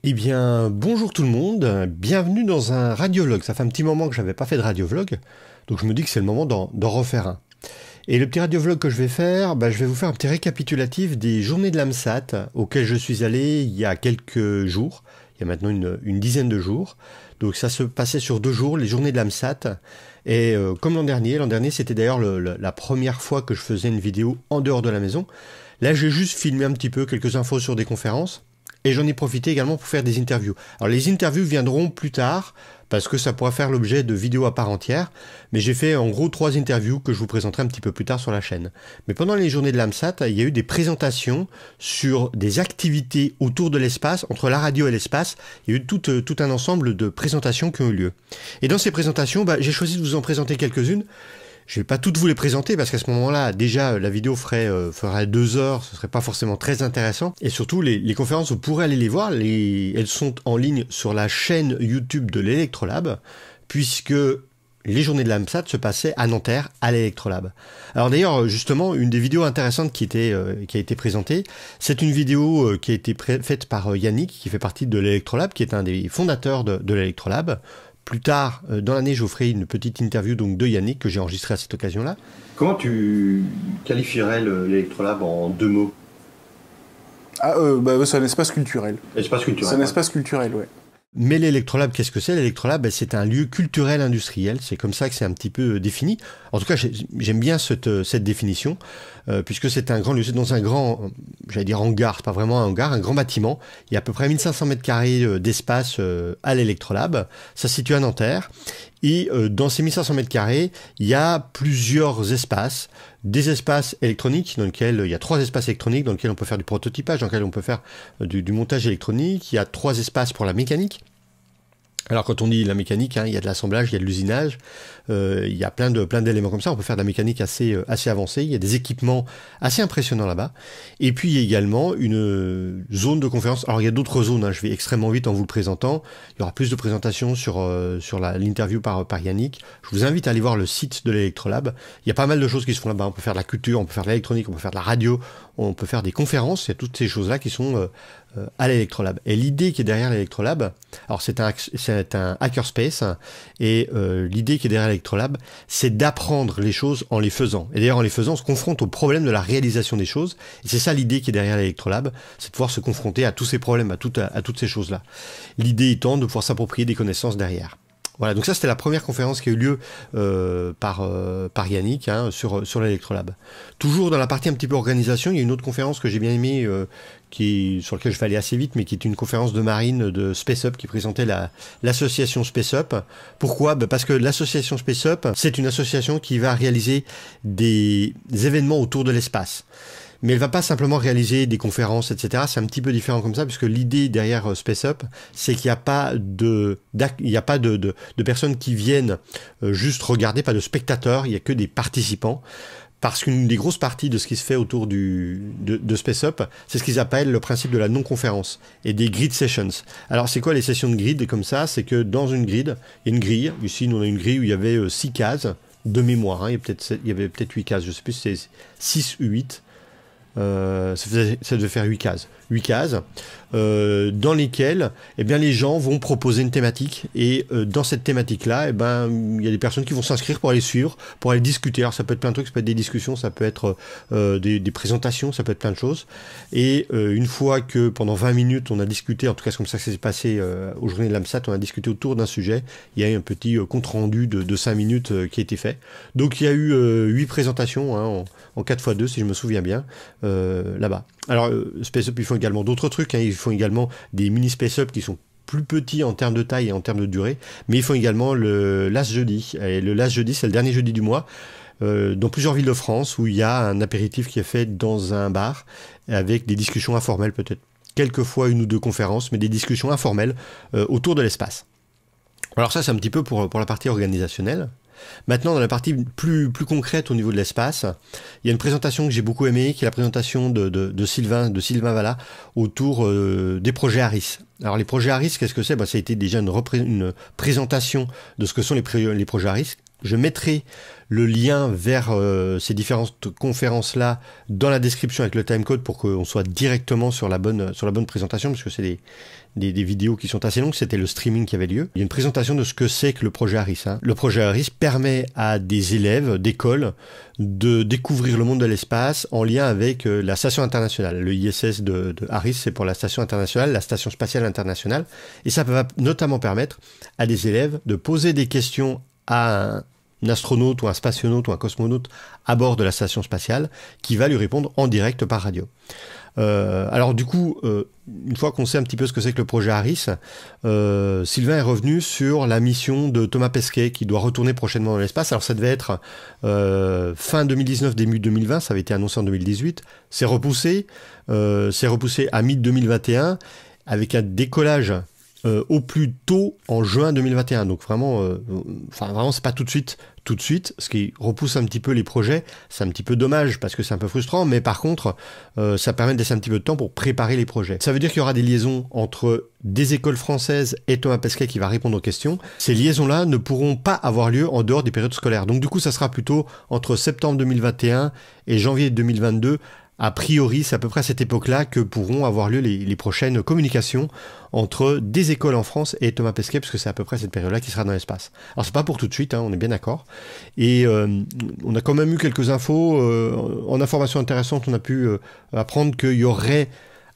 Eh bien, bonjour tout le monde, bienvenue dans un radiovlog. Ça fait un petit moment que j'avais pas fait de radiovlog, donc je me dis que c'est le moment d'en refaire un. Et le petit radiovlog que je vais faire, je vais vous faire un petit récapitulatif des journées de l'AMSAT auxquelles je suis allé il y a quelques jours, il y a maintenant une dizaine de jours. Donc ça se passait sur 2 jours, les journées de l'AMSAT. Et comme l'an dernier c'était d'ailleurs la première fois que je faisais une vidéo en dehors de la maison. Là j'ai juste filmé un petit peu quelques infos sur des conférences. Et j'en ai profité également pour faire des interviews. Alors les interviews viendront plus tard, parce que ça pourra faire l'objet de vidéos à part entière, mais j'ai fait en gros 3 interviews que je vous présenterai un petit peu plus tard sur la chaîne. Mais pendant les journées de l'AMSAT, il y a eu des présentations sur des activités autour de l'espace, entre la radio et l'espace. Il y a eu tout un ensemble de présentations qui ont eu lieu. Et dans ces présentations, j'ai choisi de vous en présenter quelques-unes. Je vais pas toutes vous les présenter parce qu'à ce moment-là, déjà, la vidéo ferait 2 heures, ce serait pas forcément très intéressant. Et surtout, les conférences, vous pourrez aller les voir, elles sont en ligne sur la chaîne YouTube de l'Electrolab, puisque les journées de l'AMSAT se passaient à Nanterre, à l'Electrolab. Alors d'ailleurs, justement, une des vidéos intéressantes qui a été présentée, c'est une vidéo qui a été faite par Yannick, qui fait partie de l'Electrolab, qui est un des fondateurs de l'Electrolab. Plus tard, dans l'année, je vous ferai une petite interview donc, de Yannick que j'ai enregistrée à cette occasion-là. Comment tu qualifierais l'Electrolab en 2 mots? C'est un espace culturel. Espace culturel. C'est un espace culturel, ouais. Mais l'Electrolab, qu'est-ce que c'est? L'Electrolab, c'est un lieu culturel industriel. C'est comme ça que c'est un petit peu défini. En tout cas, j'aime bien cette définition, puisque c'est un grand lieu. C'est dans un grand, j'allais dire hangar, c'est pas vraiment un hangar, un grand bâtiment. Il y a à peu près 1500 mètres carrés d'espace à l'Electrolab. Ça se situe à Nanterre. Et dans ces 1500 mètres carrés, il y a plusieurs espaces. Des espaces électroniques, dans lesquels il y a 3 espaces électroniques, dans lesquels on peut faire du prototypage, dans lesquels on peut faire du montage électronique. Il y a 3 espaces pour la mécanique. Alors quand on dit la mécanique, il y a de l'assemblage, il y a de l'usinage, il y a plein d'éléments comme ça. On peut faire de la mécanique assez avancée. Il y a des équipements assez impressionnants là-bas. Et puis il y a également une zone de conférence. Alors il y a d'autres zones. Je vais extrêmement vite en vous le présentant. Il y aura plus de présentations sur l'interview par Yannick. Je vous invite à aller voir le site de l'Electrolab. Il y a pas mal de choses qui se font là-bas. On peut faire de la culture, on peut faire de l'électronique, on peut faire de la radio, on peut faire des conférences. Il y a toutes ces choses-là qui sont à l'Electrolab. Et l'idée qui est derrière l'Electrolab, alors c'est un hackerspace, et l'idée qui est derrière l'Electrolab, c'est d'apprendre les choses en les faisant. Et d'ailleurs, en les faisant, on se confronte au problème de la réalisation des choses. Et c'est ça l'idée qui est derrière l'Electrolab, c'est de pouvoir se confronter à tous ces problèmes, à toutes ces choses-là. L'idée étant de pouvoir s'approprier des connaissances derrière. Voilà, donc ça c'était la première conférence qui a eu lieu par Yannick sur l'Electrolab. Toujours dans la partie un petit peu organisation, il y a une autre conférence que j'ai bien aimée, sur laquelle je vais aller assez vite, mais qui est une conférence de marine de Space Up qui présentait l'association Space Up. Pourquoi? Parce que l'association Space Up, c'est une association qui va réaliser des événements autour de l'espace. Mais elle va pas simplement réaliser des conférences, etc. C'est un petit peu différent comme ça, puisque l'idée derrière Space Up, c'est qu'il n'y a pas de personnes qui viennent juste regarder, pas de spectateurs, il y a que des participants. Parce qu'une des grosses parties de ce qui se fait autour de Space Up, c'est ce qu'ils appellent le principe de la non-conférence et des grid sessions. Alors c'est quoi les sessions de grid comme ça? C'est que dans une grid, il y a une grille. Ici, nous on a une grille où il y avait 6 cases de mémoire. Il y avait peut-être 8 cases, je sais plus si c'est 6 ou 8. Ça devait faire 8 cases. 8 cases dans lesquelles les gens vont proposer une thématique, et dans cette thématique-là, il y a des personnes qui vont s'inscrire pour aller suivre, pour aller discuter. Alors ça peut être plein de trucs, ça peut être des discussions, ça peut être des présentations, ça peut être plein de choses. Et une fois que pendant 20 minutes on a discuté, en tout cas c'est comme ça que ça s'est passé aux journées de l'AMSAT, on a discuté autour d'un sujet, il y a eu un petit compte-rendu de 5 minutes qui a été fait. Donc il y a eu 8 présentations en 4x2 si je me souviens bien là-bas. Alors Space Up, ils font également d'autres trucs, ils font également des mini Space Up qui sont plus petits en termes de taille et en termes de durée, mais ils font également le Last Jeudi, et le Last Jeudi c'est le dernier jeudi du mois, dans plusieurs villes de France, où il y a un apéritif qui est fait dans un bar, avec des discussions informelles, peut-être quelquefois 1 ou 2 conférences, mais des discussions informelles autour de l'espace. Alors ça c'est un petit peu pour la partie organisationnelle. Maintenant, dans la partie plus concrète au niveau de l'espace, il y a une présentation que j'ai beaucoup aimée, qui est la présentation de Sylvain Valla autour des projets ARIS. Alors les projets ARIS, qu'est-ce que c'est? Ça a été déjà une présentation de ce que sont les projets ARIS. Je mettrai le lien vers ces différentes conférences-là dans la description avec le timecode pour qu'on soit directement sur la bonne présentation, parce que c'est des vidéos qui sont assez longues. C'était le streaming qui avait lieu. Il y a une présentation de ce que c'est que le projet ARIS. Le projet ARIS permet à des élèves d'école de découvrir le monde de l'espace en lien avec la station internationale. Le ISS de ARIS, c'est pour la station internationale, la station spatiale internationale. Et ça va notamment permettre à des élèves de poser des questions à un astronaute ou un spationaute ou un cosmonaute à bord de la station spatiale qui va lui répondre en direct par radio. Alors du coup, une fois qu'on sait un petit peu ce que c'est que le projet ARIS, Sylvain est revenu sur la mission de Thomas Pesquet qui doit retourner prochainement dans l'espace. Alors ça devait être fin 2019, début 2020, ça avait été annoncé en 2018. C'est repoussé à mi-2021 avec un décollage au plus tôt en juin 2021. Donc vraiment, c'est pas tout de suite, ce qui repousse un petit peu les projets. C'est un petit peu dommage parce que c'est un peu frustrant, mais par contre, ça permet de laisser un petit peu de temps pour préparer les projets. Ça veut dire qu'il y aura des liaisons entre des écoles françaises et Thomas Pesquet qui va répondre aux questions. Ces liaisons-là ne pourront pas avoir lieu en dehors des périodes scolaires. Donc du coup, ça sera plutôt entre septembre 2021 et janvier 2022. A priori, c'est à peu près à cette époque-là que pourront avoir lieu les prochaines communications entre des écoles en France et Thomas Pesquet, parce que c'est à peu près cette période-là qui sera dans l'espace. Alors c'est pas pour tout de suite, on est bien d'accord. Et on a quand même eu quelques infos. En informations intéressantes, on a pu apprendre qu'il y aurait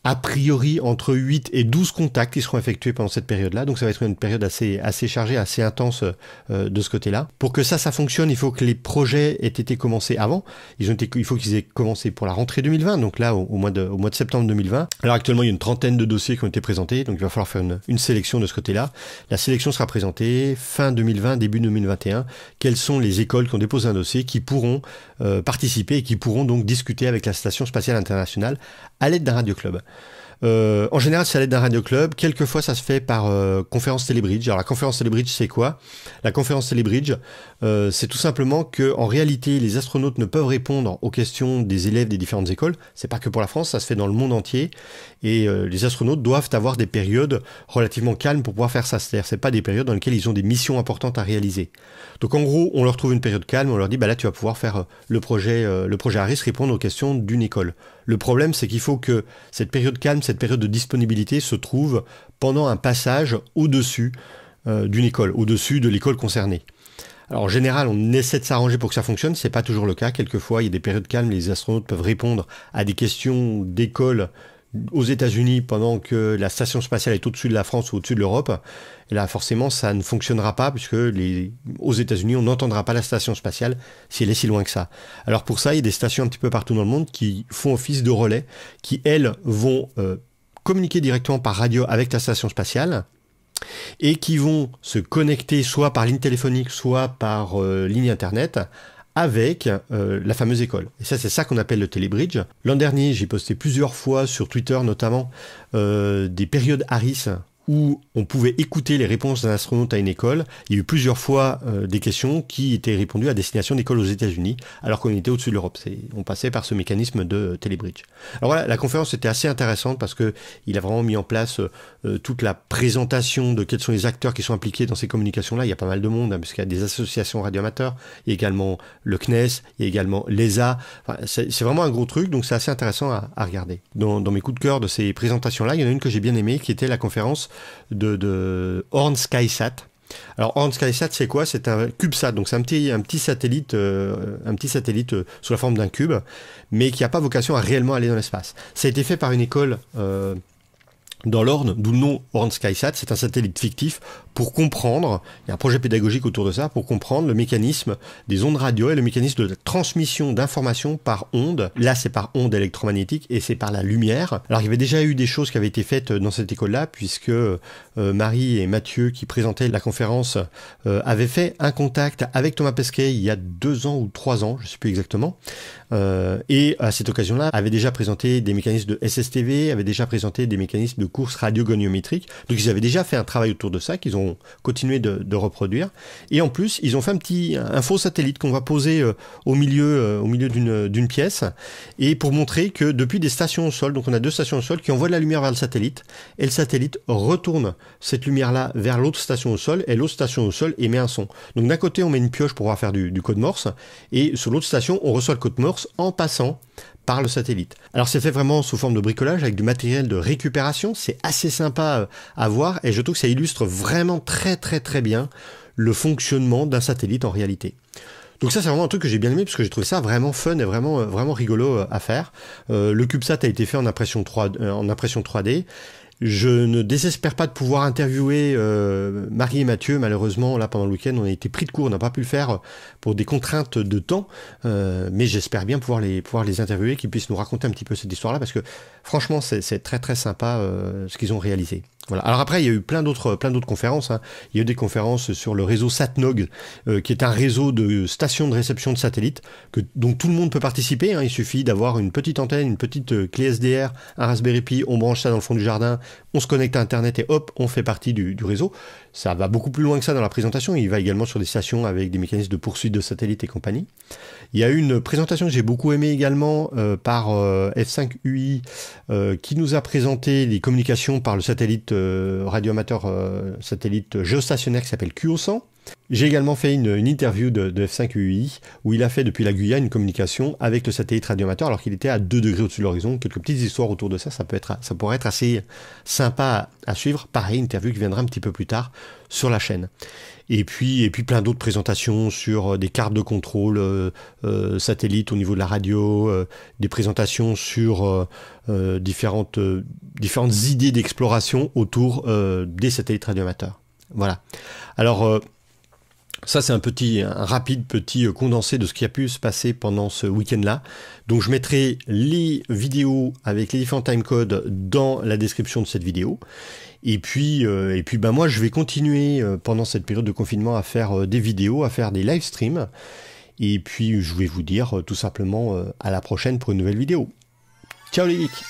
a priori entre 8 et 12 contacts qui seront effectués pendant cette période-là. Donc ça va être une période assez chargée, assez intense de ce côté-là. Pour que ça fonctionne, il faut que les projets aient été commencés avant. Il faut qu'ils aient commencé pour la rentrée 2020, donc là au mois de septembre 2020. Alors actuellement, il y a une trentaine de dossiers qui ont été présentés, donc il va falloir faire une sélection de ce côté-là. La sélection sera présentée fin 2020, début 2021. Quelles sont les écoles qui ont déposé un dossier, qui pourront participer et qui pourront donc discuter avec la Station Spatiale Internationale à l'aide d'un radioclub. En général, c'est à l'aide d'un radioclub. Quelquefois, ça se fait par conférence Telebridge. Alors, la conférence Telebridge, c'est quoi? La conférence Telebridge, c'est tout simplement que, en réalité, les astronautes ne peuvent répondre aux questions des élèves des différentes écoles. C'est pas que pour la France, ça se fait dans le monde entier. Et les astronautes doivent avoir des périodes relativement calmes pour pouvoir faire ça. C'est-à-dire, c'est pas des périodes dans lesquelles ils ont des missions importantes à réaliser. Donc, en gros, on leur trouve une période calme. On leur dit, bah là, tu vas pouvoir faire le projet ARIS, répondre aux questions d'une école. Le problème, c'est qu'il faut que cette période calme, cette période de disponibilité se trouve pendant un passage au-dessus d'une école, au-dessus de l'école concernée. Alors en général, on essaie de s'arranger pour que ça fonctionne, c'est pas toujours le cas. Quelquefois, il y a des périodes calmes, les astronautes peuvent répondre à des questions d'école aux États-Unis pendant que la station spatiale est au-dessus de la France ou au-dessus de l'Europe. Et là, forcément, ça ne fonctionnera pas puisque aux États-Unis, on n'entendra pas la station spatiale si elle est si loin que ça. Alors pour ça, il y a des stations un petit peu partout dans le monde qui font office de relais, qui elles vont communiquer directement par radio avec la station spatiale et qui vont se connecter soit par ligne téléphonique, soit par ligne internet avec la fameuse école. Et ça, c'est ça qu'on appelle le Telebridge. L'an dernier, j'ai posté plusieurs fois sur Twitter notamment des périodes ARIS où on pouvait écouter les réponses d'un astronaute à une école. Il y a eu plusieurs fois des questions qui étaient répondues à destination d'écoles aux États-Unis, alors qu'on était au-dessus de l'Europe. On passait par ce mécanisme de Telebridge. Alors voilà, la conférence était assez intéressante parce que il a vraiment mis en place toute la présentation de quels sont les acteurs qui sont impliqués dans ces communications-là. Il y a pas mal de monde, parce qu'il y a des associations radioamateurs, il y a également le CNES, il y a également l'ESA. Enfin, c'est vraiment un gros truc, donc c'est assez intéressant à regarder. Dans mes coups de cœur de ces présentations-là, il y en a une que j'ai bien aimée, qui était la conférence de Horn SkySat. Alors Horn SkySat, c'est quoi? C'est un CubeSat, donc c'est un petit satellite sous la forme d'un cube, mais qui n'a pas vocation à réellement aller dans l'espace. Ça a été fait par une école dans l'Orne, d'où le nom Horn SkySat. C'est un satellite fictif pour comprendre, il y a un projet pédagogique autour de ça, pour comprendre le mécanisme des ondes radio et le mécanisme de la transmission d'informations par ondes. Là, c'est par ondes électromagnétiques et c'est par la lumière. Alors, il y avait déjà eu des choses qui avaient été faites dans cette école-là, puisque Marie et Mathieu, qui présentaient la conférence, avaient fait un contact avec Thomas Pesquet il y a 2 ans ou 3 ans, je ne sais plus exactement. Et à cette occasion-là, avaient déjà présenté des mécanismes de SSTV, avaient déjà présenté des mécanismes de course radiogoniométrique. Donc, ils avaient déjà fait un travail autour de ça, qu'ils ont vont continuer de reproduire. Et en plus, ils ont fait un faux satellite qu'on va poser au milieu d'une pièce, et pour montrer que depuis des stations au sol, donc on a 2 stations au sol qui envoient de la lumière vers le satellite, et le satellite retourne cette lumière-là vers l'autre station au sol, et l'autre station au sol émet un son. Donc d'un côté, on met une pioche pour pouvoir faire du code Morse, et sur l'autre station, on reçoit le code Morse en passant par le satellite. Alors c'est fait vraiment sous forme de bricolage avec du matériel de récupération, c'est assez sympa à voir, et je trouve que ça illustre vraiment très très très bien le fonctionnement d'un satellite en réalité. Donc ça c'est vraiment un truc que j'ai bien aimé parce que j'ai trouvé ça vraiment fun et vraiment rigolo à faire. Le CubeSat a été fait en impression 3D. Je ne désespère pas de pouvoir interviewer Marie et Mathieu. Malheureusement, là, pendant le week-end, on a été pris de court. On n'a pas pu le faire pour des contraintes de temps. Mais j'espère bien pouvoir les interviewer, qu'ils puissent nous raconter un petit peu cette histoire-là, parce que franchement, c'est très très sympa ce qu'ils ont réalisé. Voilà. Alors après, il y a eu plein d'autres conférences. Hein. Il y a eu des conférences sur le réseau SatNog, qui est un réseau de stations de réception de satellites, dont tout le monde peut participer. Hein. Il suffit d'avoir une petite antenne, une petite clé SDR, un Raspberry Pi, on branche ça dans le fond du jardin, on se connecte à Internet et hop, on fait partie du réseau. Ça va beaucoup plus loin que ça dans la présentation. Il va également sur des stations avec des mécanismes de poursuite de satellites et compagnie. Il y a eu une présentation que j'ai beaucoup aimée également par F5UI qui nous a présenté les communications par le satellite radioamateur satellite géostationnaire qui s'appelle QO100. J'ai également fait une interview de F5UI où il a fait depuis la Guyane une communication avec le satellite radioamateur alors qu'il était à 2 degrés au-dessus de l'horizon. Quelques petites histoires autour de ça, ça pourrait être assez sympa à suivre. Pareil, une interview qui viendra un petit peu plus tard sur la chaîne. Et puis plein d'autres présentations sur des cartes de contrôle satellites au niveau de la radio, des présentations sur différentes idées d'exploration autour des satellites radioamateurs. Voilà. Alors ça, c'est un rapide petit condensé de ce qui a pu se passer pendant ce week-end-là. Donc, je mettrai les vidéos avec les différents timecodes dans la description de cette vidéo. Et puis moi, je vais continuer pendant cette période de confinement à faire des vidéos, à faire des live streams. Et puis, je vais vous dire tout simplement à la prochaine pour une nouvelle vidéo. Ciao les geeks!